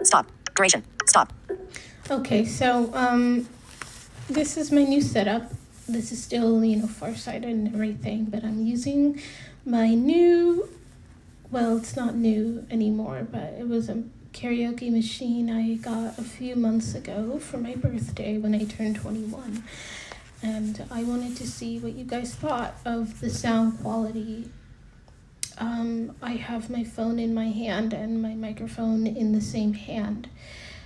Stop. Duration. Stop. Okay, so this is my new setup. This is still, farsighted and everything, but I'm using my new, well, it's not new anymore, but it was a karaoke machine I got a few months ago for my birthday when I turned 21. And I wanted to see what you guys thought of the sound quality. I have my phone in my hand and my microphone in the same hand.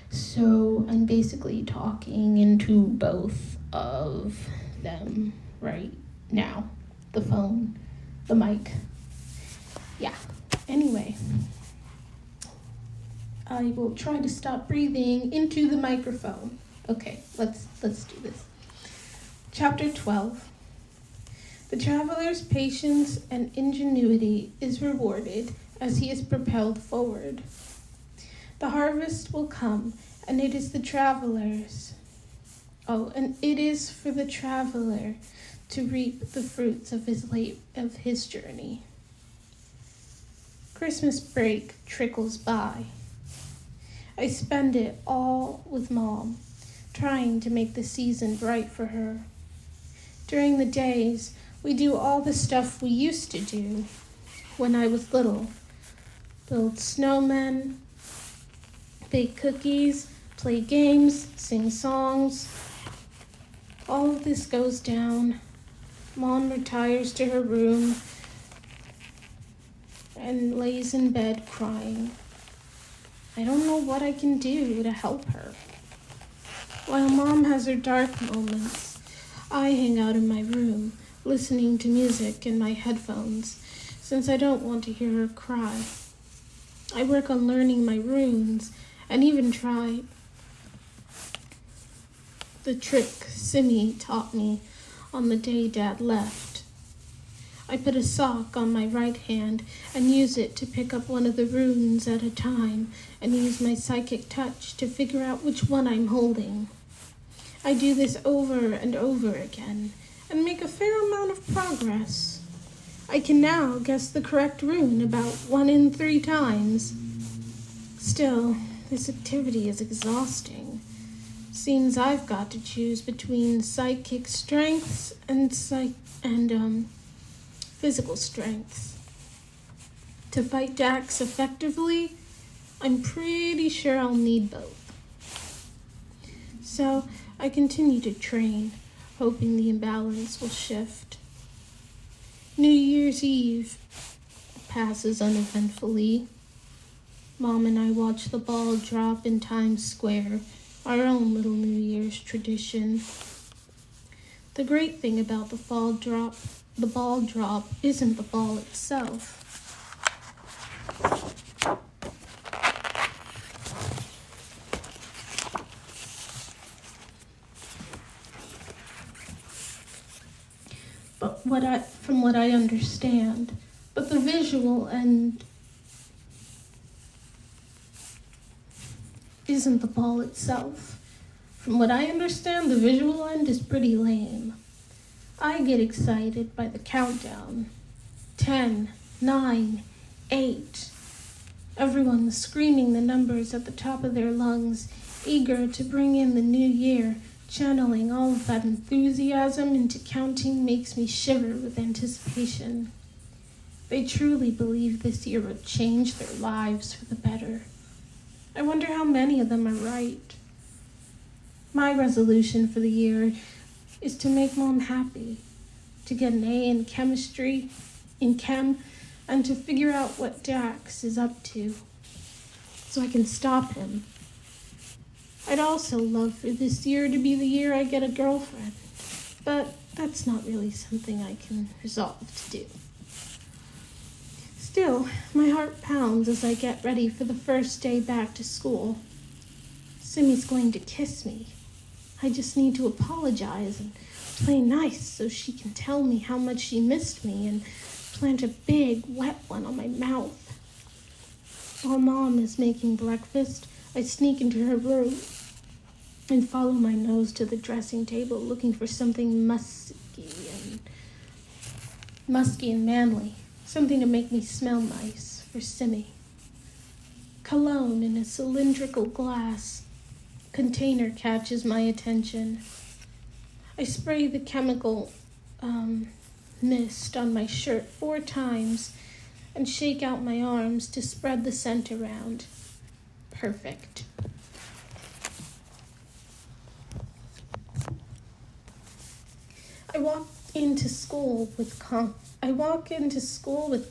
So I'm basically talking into both of them right now. The phone, the mic. Yeah. Anyway, I will try to stop breathing into the microphone. Okay, let's do this. Chapter 12. The traveler's patience and ingenuity is rewarded as he is propelled forward. The harvest will come, and it is for the traveler to reap the fruits of his journey. Christmas break trickles by. I spend it all with Mom, trying to make the season bright for her. During the days, we do all the stuff we used to do when I was little. Build snowmen, bake cookies, play games, sing songs. All of this goes down. Mom retires to her room and lays in bed crying. I don't know what I can do to help her. While Mom has her dark moments, I hang out in my room, listening to music in my headphones, since I don't want to hear her cry. I work on learning my runes, and even try the trick Simi taught me on the day Dad left. I put a sock on my right hand and use it to pick up one of the runes at a time and use my psychic touch to figure out which one I'm holding. I do this over and over again and make a fair amount of progress. I can now guess the correct rune about 1 in 3 times. Still, this activity is exhausting. Seems I've got to choose between psychic strengths and physical strengths. To fight Dax effectively, I'm pretty sure I'll need both. So I continue to train, hoping the imbalance will shift. New Year's Eve passes uneventfully. Mom and I watch the ball drop in Times Square, our own little New Year's tradition. The great thing about the ball drop isn't the ball itself. From what I understand, but the visual end isn't the ball itself. From what I understand, the visual end is pretty lame. I get excited by the countdown. 10, 9, 8. Everyone screaming the numbers at the top of their lungs, eager to bring in the new year. Channeling all of that enthusiasm into counting makes me shiver with anticipation. They truly believe this year will change their lives for the better. I wonder how many of them are right. My resolution for the year is to make Mom happy, to get an A in chemistry, in chem, and to figure out what Dax is up to, so I can stop him. I'd also love for this year to be the year I get a girlfriend, but that's not really something I can resolve to do. Still, my heart pounds as I get ready for the first day back to school. Simi's going to kiss me. I just need to apologize and play nice so she can tell me how much she missed me and plant a big, wet one on my mouth. While Mom is making breakfast, I sneak into her room and follow my nose to the dressing table looking for something musky and manly, something to make me smell nice for Simi. Cologne in a cylindrical glass container catches my attention. I spray the chemical mist on my shirt 4 times and shake out my arms to spread the scent around. Perfect. I walk into school with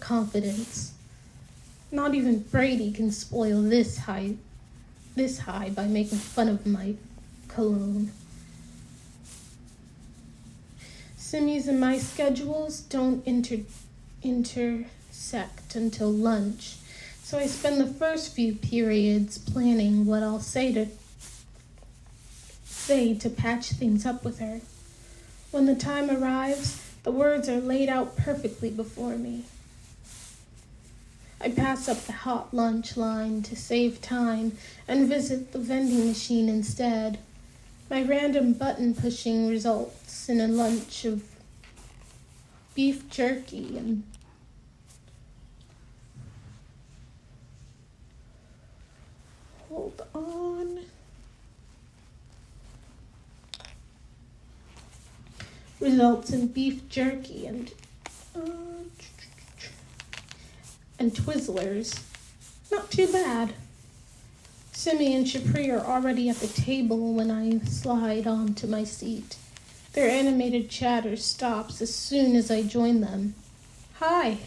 confidence. Not even Brady can spoil this high by making fun of my cologne. Simi's and my schedules don't intersect until lunch, so I spend the first few periods planning what I'll say to patch things up with her. When the time arrives, the words are laid out perfectly before me. I pass up the hot lunch line to save time and visit the vending machine instead. My random button pushing results in a lunch of beef jerky and hold on. Results in beef jerky and Twizzlers. Not too bad. Simi and Shapri are already at the table when I slide onto my seat. Their animated chatter stops as soon as I join them. "Hi,"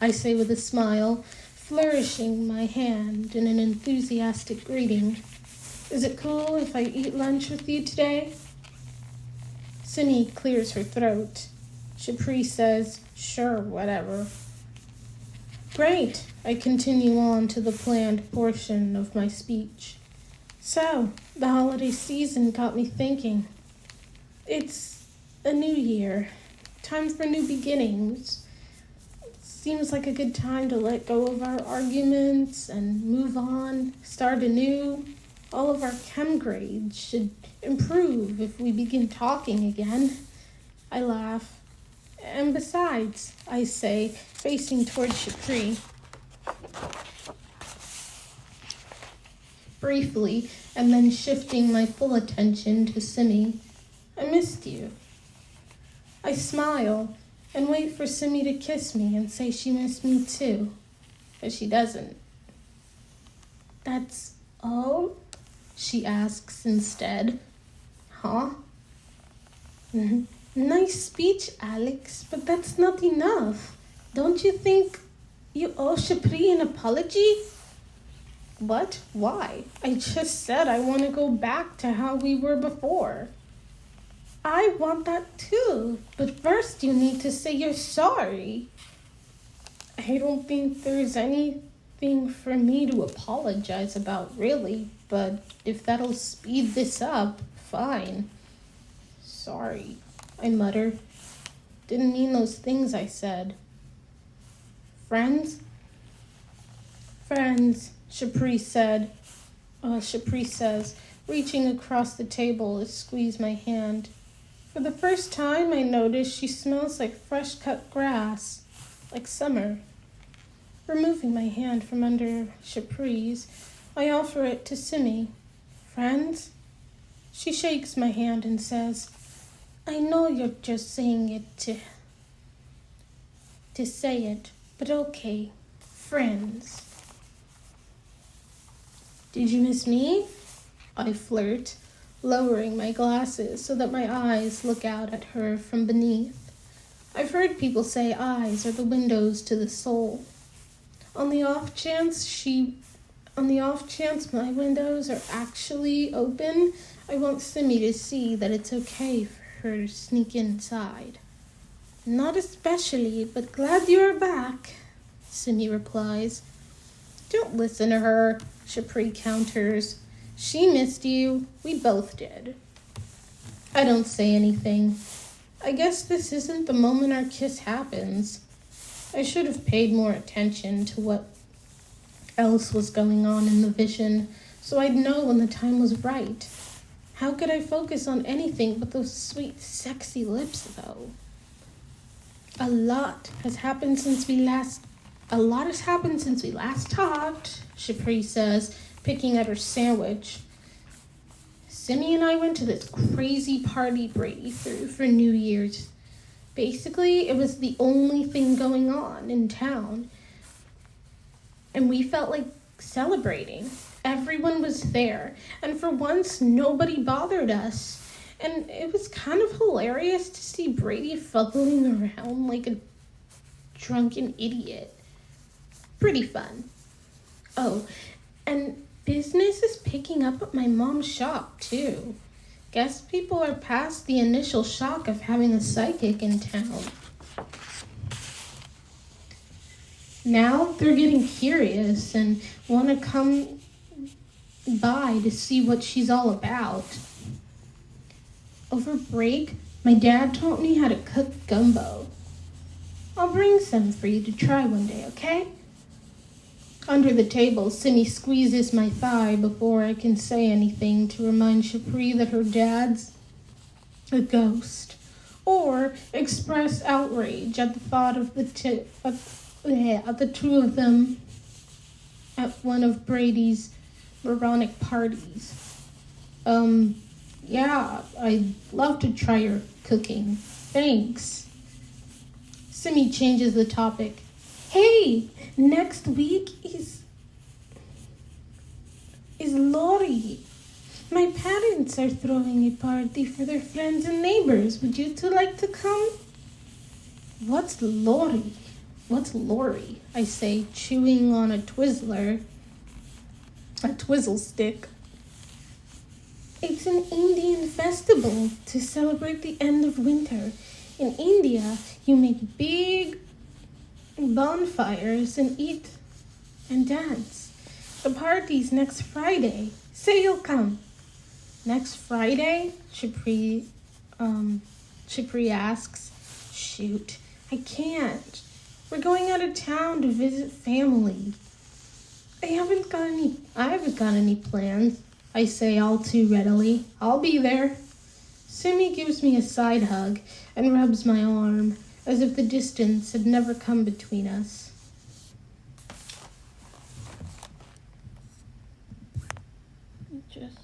I say with a smile, flourishing my hand in an enthusiastic greeting. "Is it cool if I eat lunch with you today?" Simi clears her throat. Shapri says, "Sure, whatever." "Great," I continue on to the planned portion of my speech. "So, the holiday season got me thinking. It's a new year. Time for new beginnings. Seems like a good time to let go of our arguments and move on, start anew. All of our chem grades should improve if we begin talking again." I laugh. "And besides," I say, facing towards Shapri, briefly, and then shifting my full attention to Simi, "I missed you." I smile and wait for Simi to kiss me and say she missed me too, but she doesn't. "That's all?" she asks instead. "Huh?" "Nice speech, Alex, but that's not enough. Don't you think you owe Shapri an apology?" "What? Why? I just said I want to go back to how we were before." "I want that too, but first you need to say you're sorry." "I don't think there's anything for me to apologize about, really, but if that'll speed this up, fine." "Sorry," I mutter. "Didn't mean those things I said." "Friends?" "Friends," Shapri says, reaching across the table to squeeze my hand. For the first time, I notice she smells like fresh cut grass, like summer. Removing my hand from under Shapri's, I offer it to Simi. "Friends?" She shakes my hand and says, "I know you're just saying it to say it, but okay, friends." "Did you miss me?" I flirt, lowering my glasses so that my eyes look out at her from beneath. I've heard people say eyes are the windows to the soul. On the off chance my windows are actually open, I want Simi to see that it's okay for her to sneak inside. "Not especially, but glad you're back," Simi replies. "Don't listen to her," Shapri counters. "She missed you. We both did." I don't say anything. I guess this isn't the moment our kiss happens. I should have paid more attention to what else was going on in the vision, so I'd know when the time was right. How could I focus on anything but those sweet, sexy lips, though? A lot has happened since we last A lot has happened since we last talked, Shapri says, picking at her sandwich. Simi and I went to this crazy party Brady threw for New Year's. Basically, it was the only thing going on in town. And we felt like celebrating. Everyone was there. And for once, nobody bothered us. And it was kind of hilarious to see Brady fumbling around like a drunken idiot. Pretty fun. Oh, and business is picking up at my mom's shop, too. Guess people are past the initial shock of having a psychic in town. Now they're getting curious and want to come by to see what she's all about. Over break, my dad taught me how to cook gumbo. I'll bring some for you to try one day, okay? Under the table, Simi squeezes my thigh before I can say anything to remind Shapri that her dad's a ghost, or express outrage at the thought of the two of them at one of Brady's moronic parties. Yeah, I'd love to try your cooking. Thanks. Simi changes the topic. Hey, next week is Lori. My parents are throwing a party for their friends and neighbors. Would you two like to come? What's Lori? What's Lori? I say, chewing on a twizzle stick. It's an Indian festival to celebrate the end of winter. In India, you make big bonfires and eat and dance. The party's next Friday. Say you'll come. Next Friday? Shapri asks. Shoot, I can't. We're going out of town to visit family. I haven't got any plans, I say all too readily. I'll be there. Simi gives me a side hug and rubs my arm, as if the distance had never come between us. Just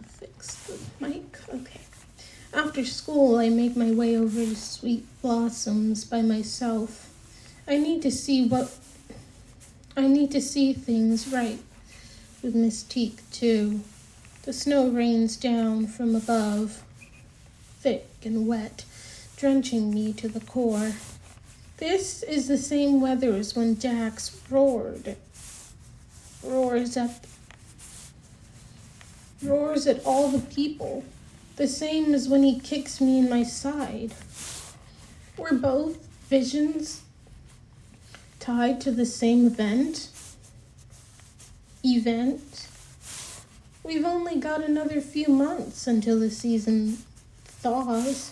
fix the mic. Okay. After school, I make my way over to Sweet Blossoms by myself. I need to see things right with Miss Teak, too. The snow rains down from above, thick and wet, drenching me to the core. This is the same weather as when Dax roars at all the people, the same as when he kicks me in my side. We're both visions tied to the same event. We've only got another few months until the season thaws.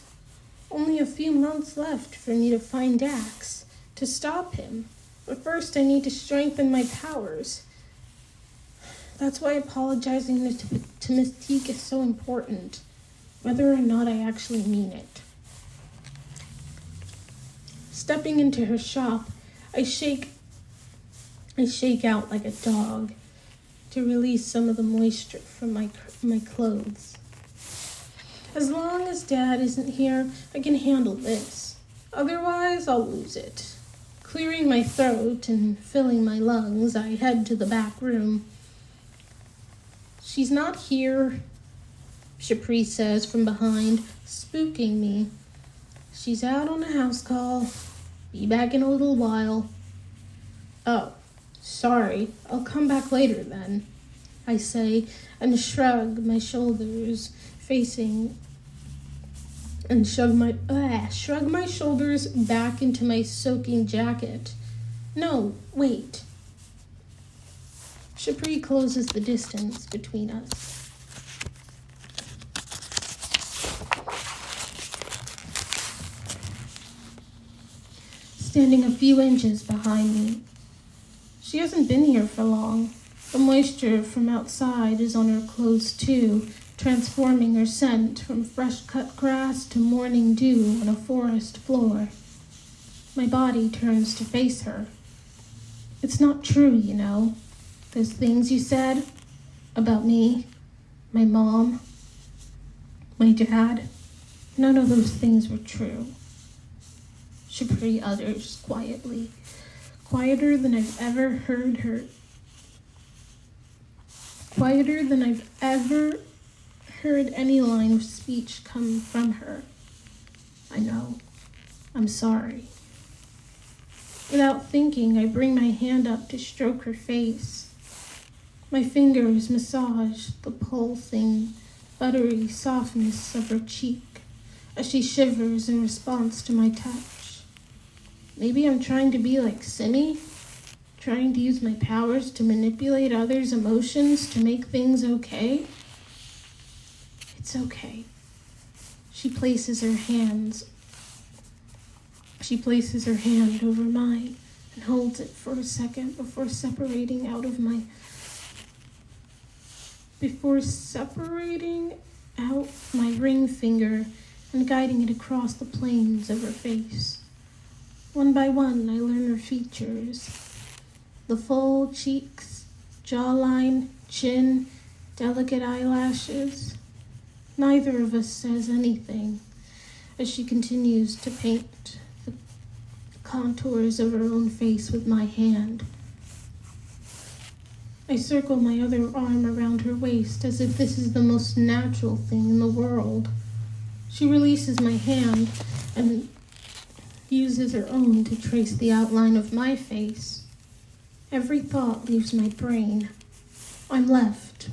Only a few months left for me to find Dax, to stop him. But first I need to strengthen my powers. That's why apologizing to Miss Teak is so important, whether or not I actually mean it. Stepping into her shop, I shake out like a dog to release some of the moisture from my clothes. As long as Dad isn't here, I can handle this. Otherwise, I'll lose it. Clearing my throat and filling my lungs, I head to the back room. She's not here, Shapri says from behind, spooking me. She's out on a house call. Be back in a little while. Oh, sorry. I'll come back later then, I say, and shrug my shoulders back into my soaking jacket. No, wait. Shapri closes the distance between us. Standing a few inches behind me. She hasn't been here for long. The moisture from outside is on her clothes too, transforming her scent from fresh-cut grass to morning dew on a forest floor. My body turns to face her. It's not true, you know. Those things you said about me, my mom, my dad, none of those things were true. Shapri utters quietly, quieter than I've ever heard her. Quieter than I've ever heard any line of speech come from her. I know. I'm sorry. Without thinking, I bring my hand up to stroke her face. My fingers massage the pulsing, buttery softness of her cheek as she shivers in response to my touch. Maybe I'm trying to be like Simi, trying to use my powers to manipulate others' emotions to make things okay. It's okay. She places her hand over mine and holds it for a second before separating out my ring finger and guiding it across the planes of her face. One by one, I learn her features. The full cheeks, jawline, chin, delicate eyelashes. Neither of us says anything as she continues to paint the contours of her own face with my hand. I circle my other arm around her waist as if this is the most natural thing in the world. She releases my hand and uses her own to trace the outline of my face. Every thought leaves my brain. I'm left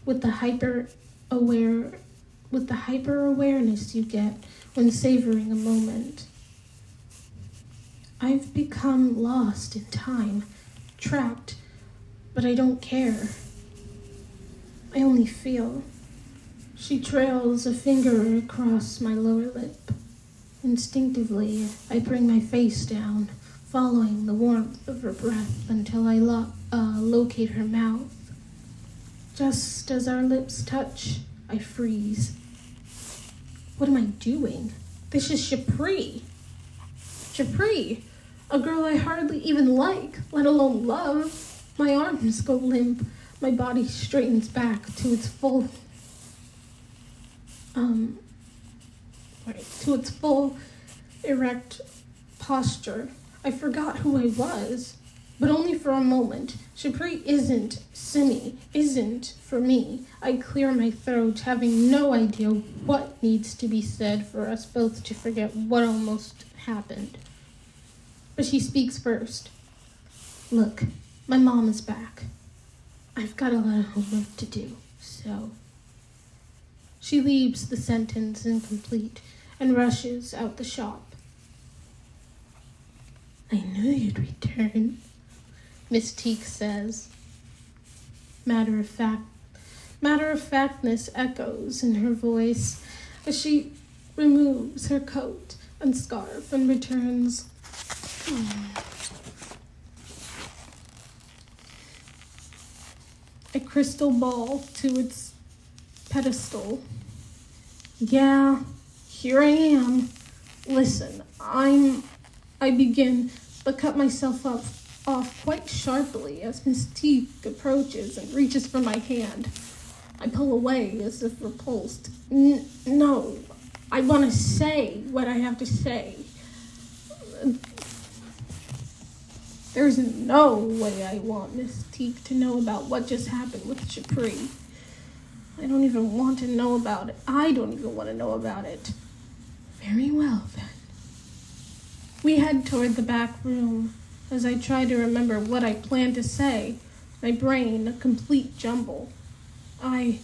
with the hyper-awareness you get when savoring a moment. I've become lost in time, trapped, but I don't care. I only feel. She trails a finger across my lower lip. Instinctively, I bring my face down, following the warmth of her breath until I locate her mouth. Just as our lips touch, I freeze. What am I doing? This is Shapri. Shapri, a girl I hardly even like, let alone love. My arms go limp. My body straightens back to its full erect posture. I forgot who I was, but only for a moment. Shapri isn't Simi, isn't for me. I clear my throat, having no idea what needs to be said for us both to forget what almost happened. But she speaks first. Look, my mom is back. I've got a lot of homework to do, so... She leaves the sentence incomplete and rushes out the shop. I knew you'd return, Miss Teak says. Matter-of-factness echoes in her voice as she removes her coat and scarf and returns. A crystal ball to its pedestal. Yeah, here I am. Listen, I begin, but cut myself off quite sharply as Miss Teak approaches and reaches for my hand. I pull away as if repulsed. No, I want to say what I have to say. There's no way I want Miss Teak to know about what just happened with Shapri. I don't even want to know about it. I don't even want to know about it. Very well, then. We head toward the back room as I try to remember what I planned to say, my brain a complete jumble. I'm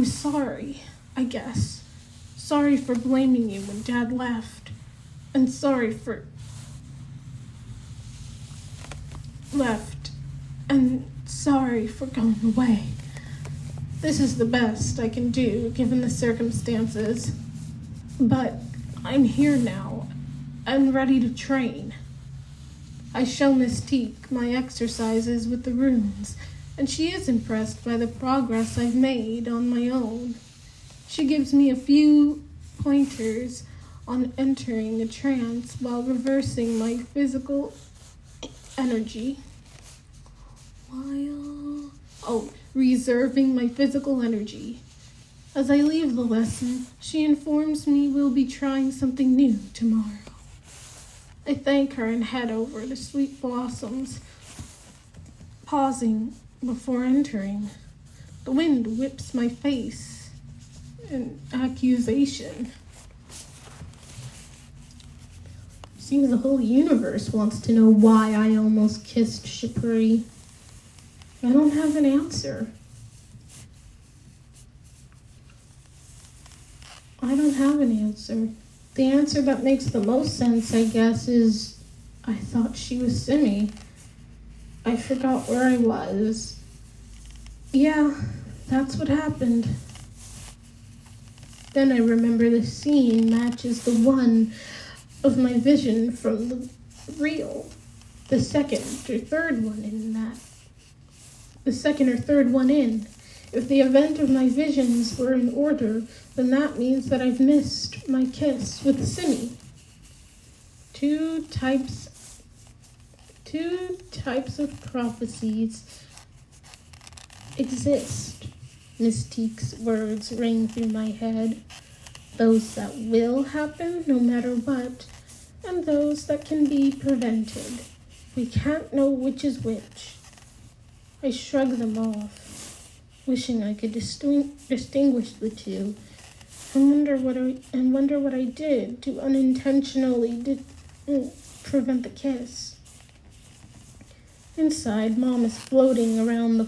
sorry, I guess. Sorry for blaming you when Dad left. And sorry for... And sorry for going away. This is the best I can do, given the circumstances. But I'm here now, and ready to train. I show Miss Teak my exercises with the runes, and she is impressed by the progress I've made on my own. She gives me a few pointers on entering a trance while reversing my physical energy. Reserving my physical energy. As I leave the lesson, she informs me we'll be trying something new tomorrow. I thank her and head over the sweet blossoms, pausing before entering. The wind whips my face in accusation. Seems the whole universe wants to know why I almost kissed Shapri. I don't have an answer. The answer that makes the most sense, I guess, is I thought she was Simi. I forgot where I was. Yeah, that's what happened. Then I remember the scene matches the one of my vision from the reel. The second or third one in. If the event of my visions were in order, then that means that I've missed my kiss with Simi. Two types of prophecies exist. Mystique's words ring through my head. Those that will happen no matter what, and those that can be prevented. We can't know which is which. I shrug them off, wishing I could distinguish the two, and wonder what I did to unintentionally prevent the kiss. Inside, Mom is floating around the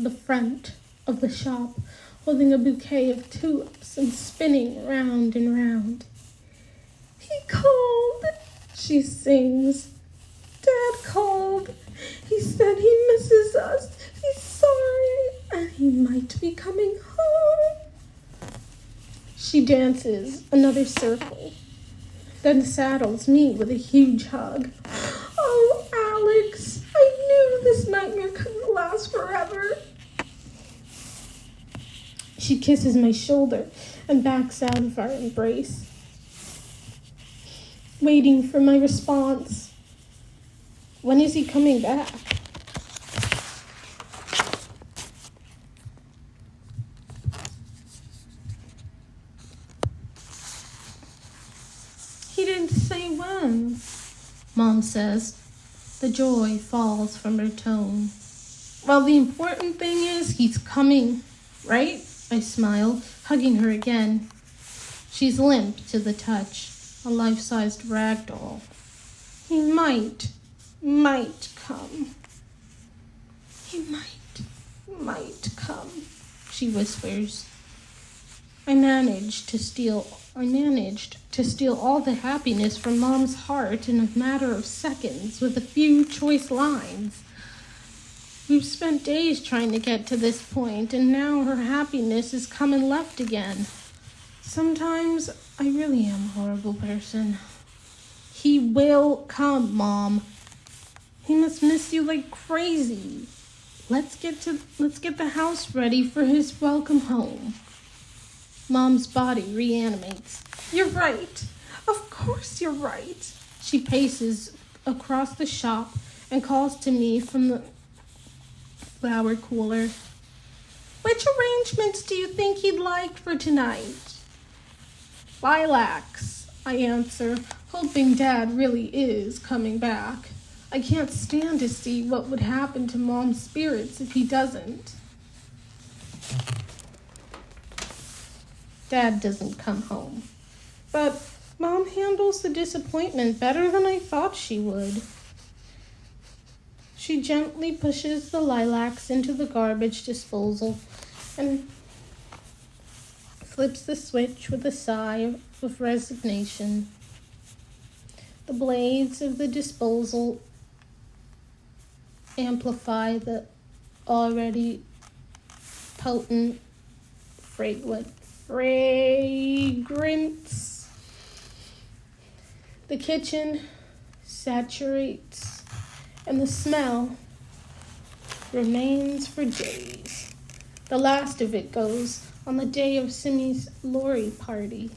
front of the shop, holding a bouquet of tulips and spinning round and round. He called, she sings. Dad called. He said he misses us. He's sorry, and he might be coming home. She dances another circle, then saddles me with a huge hug. Oh, Alex, I knew this nightmare couldn't last forever. She kisses my shoulder and backs out of our embrace, waiting for my response. When is he coming back? He didn't say when, Mom says. The joy falls from her tone. Well, the important thing is he's coming, right? I smile, hugging her again. She's limp to the touch, a life-sized rag doll. He might come. He might come, she whispers. I managed to steal all the happiness from Mom's heart in a matter of seconds with a few choice lines. We've spent days trying to get to this point, and now her happiness has come and left again. Sometimes I really am a horrible person. He will come, Mom. He must miss you like crazy. Let's get the house ready for his welcome home. Mom's body reanimates. You're right. Of course you're right. She paces across the shop and calls to me from the flower cooler. Which arrangements do you think he'd like for tonight? Lilacs, I answer, hoping Dad really is coming back. I can't stand to see what would happen to Mom's spirits if he doesn't. Dad doesn't come home. But Mom handles the disappointment better than I thought she would. She gently pushes the lilacs into the garbage disposal and flips the switch with a sigh of resignation. The blades of the disposal amplify the already potent fragrance. The kitchen saturates, and the smell remains for days. The last of it goes on the day of Simi's Lori party.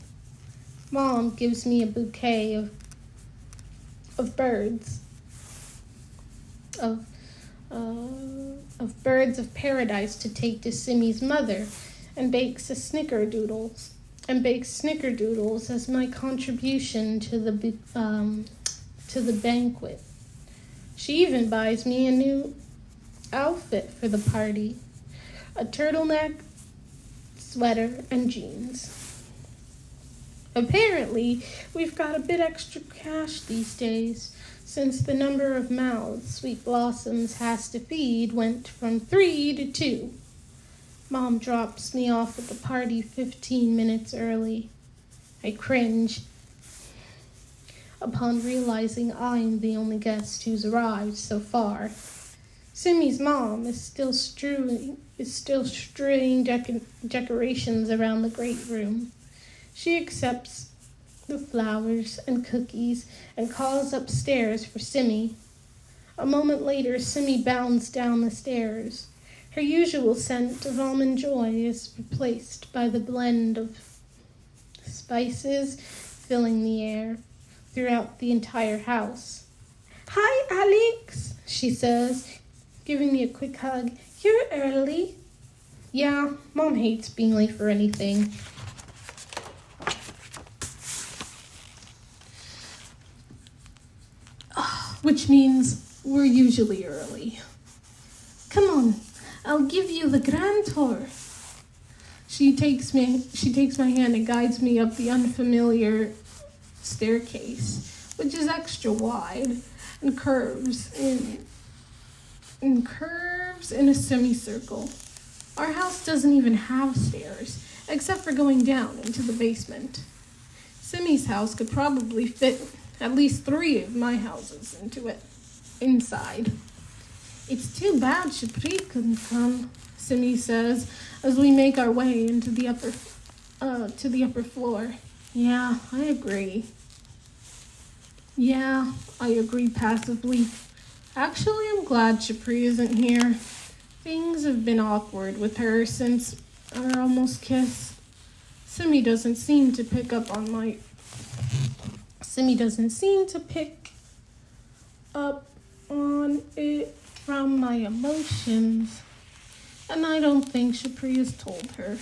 Mom gives me a bouquet of birds, of birds of paradise to take to Simmy's mother, and bakes snickerdoodles as my contribution to the banquet. She even buys me a new outfit for the party, a turtleneck, sweater, and jeans. Apparently, we've got a bit extra cash these days, since the number of mouths Sweet Blossoms has to feed went from 3 to 2. Mom drops me off at the party 15 minutes early. I cringe upon realizing I'm the only guest who's arrived so far. Simmy's mom is still strewing decorations around the great room. She accepts the flowers and cookies and calls upstairs for Simmy. A moment later, Simmy bounds down the stairs. Her usual scent of almond joy is replaced by the blend of spices filling the air throughout the entire house. "Hi, Alex," she says, giving me a quick hug. "You're early." Yeah, Mom hates being late for anything. Which means we're usually early. "Come on, I'll give you the grand tour." She takes my hand and guides me up the unfamiliar staircase, which is extra wide and curves in a semicircle. Our house doesn't even have stairs, except for going down into the basement. Simmy's house could probably fit at least 3 of my houses into it, inside. "It's too bad Shapri couldn't come," Simmy says, as we make our way into the upper floor. Yeah, I agree passively. Actually, I'm glad Shapri isn't here. Things have been awkward with her since our almost kiss. Simmy doesn't seem to pick up on it from my emotions, and I don't think Shapri has told her.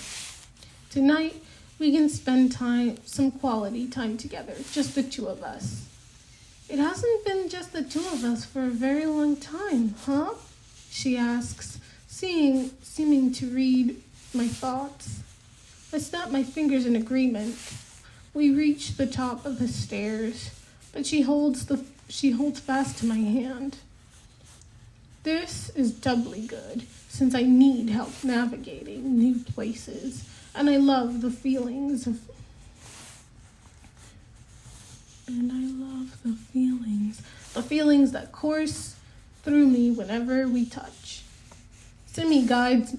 Tonight, we can spend some quality time together, just the 2 of us. It hasn't been just the 2 of us for a very long time, huh? She asks, seeming to read my thoughts. I snap my fingers in agreement. We reach the top of the stairs, but she holds fast to my hand. This is doubly good, since I need help navigating new places, and I love the feelings that course through me whenever we touch. Simmy guides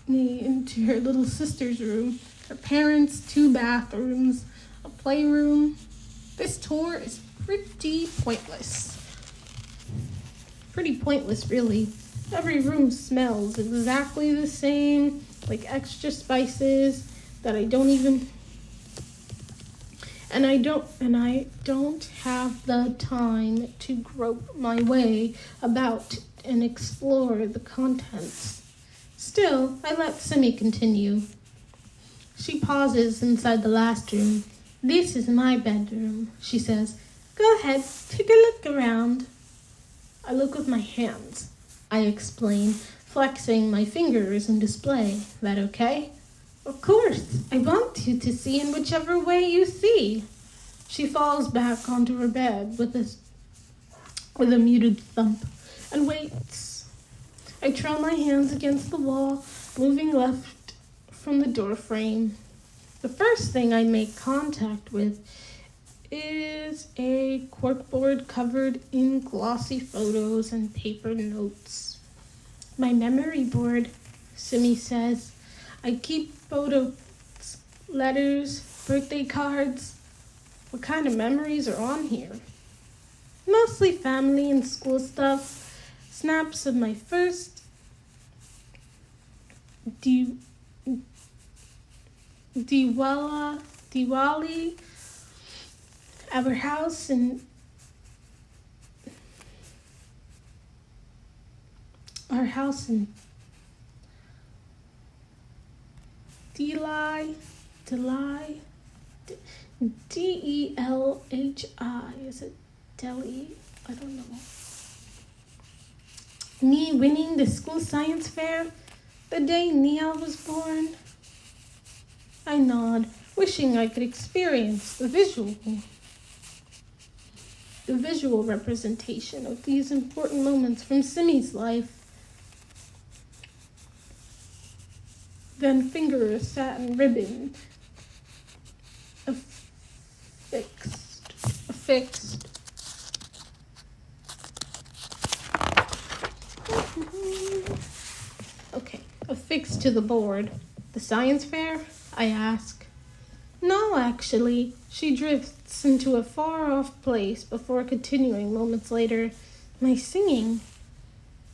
me into her little sister's room, her parents' 2 bathrooms, a playroom. This tour is pretty pointless. Really. Every room smells exactly the same, like extra spices that I don't have the time to grope my way about and explore the contents. Still, I let Simmy continue. She pauses inside the last room. "This is my bedroom," she says. "Go ahead, take a look around." I look with my hands, I explain, flexing my fingers in display. "That okay?" "Of course, I want you to see in whichever way you see." She falls back onto her bed with a muted thump and waits. I trail my hands against the wall, moving left from the door frame. The first thing I make contact with is a corkboard covered in glossy photos and paper notes. "My memory board," Simmy says. "I keep photos, letters, birthday cards." "What kind of memories are on here?" "Mostly family and school stuff. Snaps of my first Diwali Our house in Delhi, Delhi. Is it Delhi? I don't know. Me winning the school science fair the day Neil was born? I nod, wishing I could experience the visual representation of these important moments from Simi's life. Then finger a satin ribbon affixed. Affixed to the board. The science fair? I ask. No, actually. She drifts into a far-off place before continuing moments later. My singing.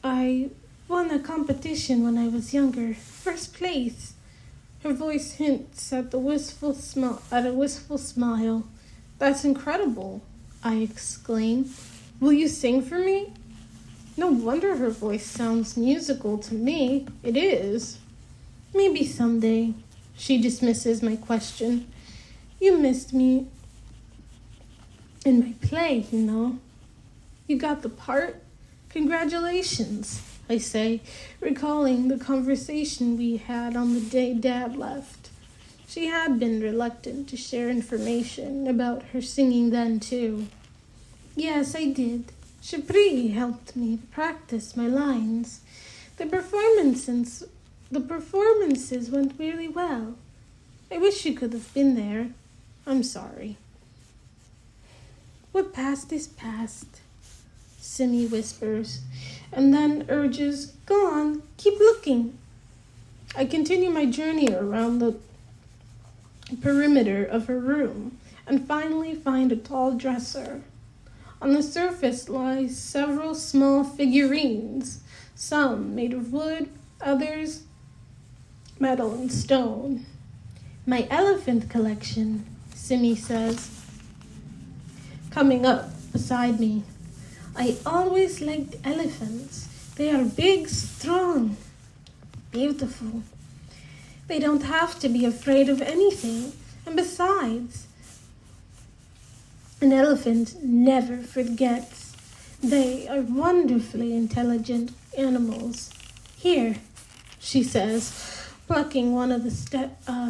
I won a competition when I was younger. First place. Her voice hints at a wistful smile. That's incredible, I exclaim. Will you sing for me? No wonder her voice sounds musical to me. It is. Maybe someday. She dismisses my question. You missed me in my play, you know. You got the part? Congratulations, I say, recalling the conversation we had on the day Dad left. She had been reluctant to share information about her singing then, too. Yes, I did. Shapri helped me practice my lines. The performances went really well. I wish you could have been there. I'm sorry. What past is past, Simi whispers, and then urges, go on, keep looking. I continue my journey around the perimeter of her room and finally find a tall dresser. On the surface lie several small figurines, some made of wood, others metal and stone. My elephant collection, Simi says, coming up beside me. I always liked elephants. They are big, strong, beautiful. They don't have to be afraid of anything. And besides, an elephant never forgets. They are wonderfully intelligent animals. Here, she says, plucking one of the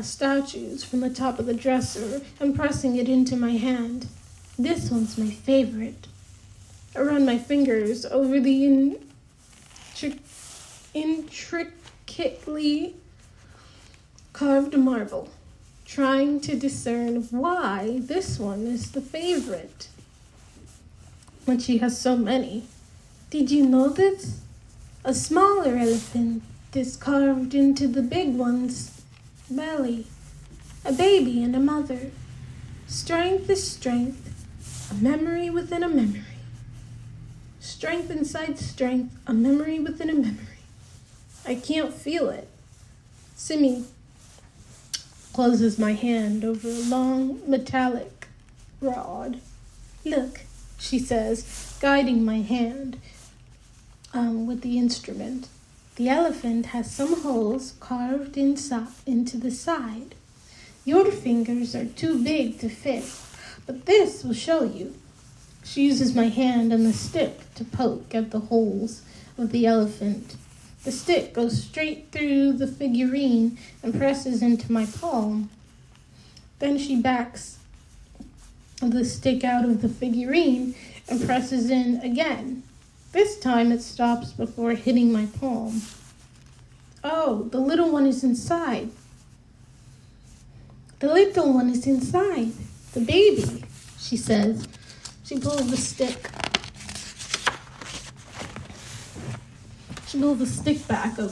statues from the top of the dresser and pressing it into my hand. This one's my favorite. I run my fingers over the intricately carved marble, trying to discern why this one is the favorite when she has so many. Did you know this? A smaller elephant is carved into the big one's belly. A baby and a mother. Strength is strength, a memory within a memory. Strength inside strength, a memory within a memory. I can't feel it. Simi closes my hand over a long metallic rod. Look, she says, guiding my hand with the instrument. The elephant has some holes carved into the side. Your fingers are too big to fit, but this will show you. She uses my hand and the stick to poke at the holes of the elephant. The stick goes straight through the figurine and presses into my palm. Then she backs the stick out of the figurine and presses in again. This time it stops before hitting my palm. Oh, the little one is inside. The little one is inside. The baby, she says. She pulls the stick. She pulls the stick back a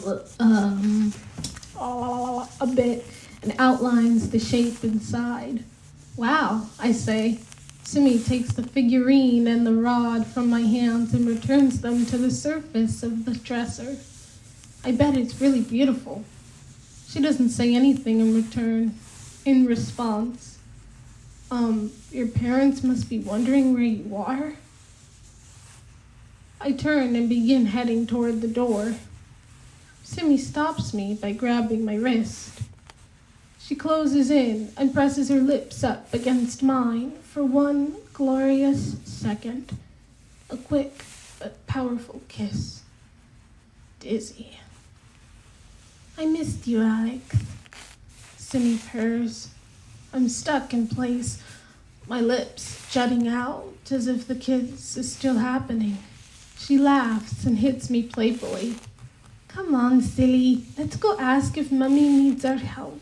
bit and outlines the shape inside. Wow, I say. Simi takes the figurine and the rod from my hands and returns them to the surface of the dresser. I bet it's really beautiful. She doesn't say anything in response. Your parents must be wondering where you are. I turn and begin heading toward the door. Simi stops me by grabbing my wrist. She closes in and presses her lips up against mine for one glorious second. A quick but powerful kiss. Dizzy. I missed you, Alex. Simi purrs. I'm stuck in place, my lips jutting out as if the kiss is still happening. She laughs and hits me playfully. Come on, silly. Let's go ask if Mummy needs our help.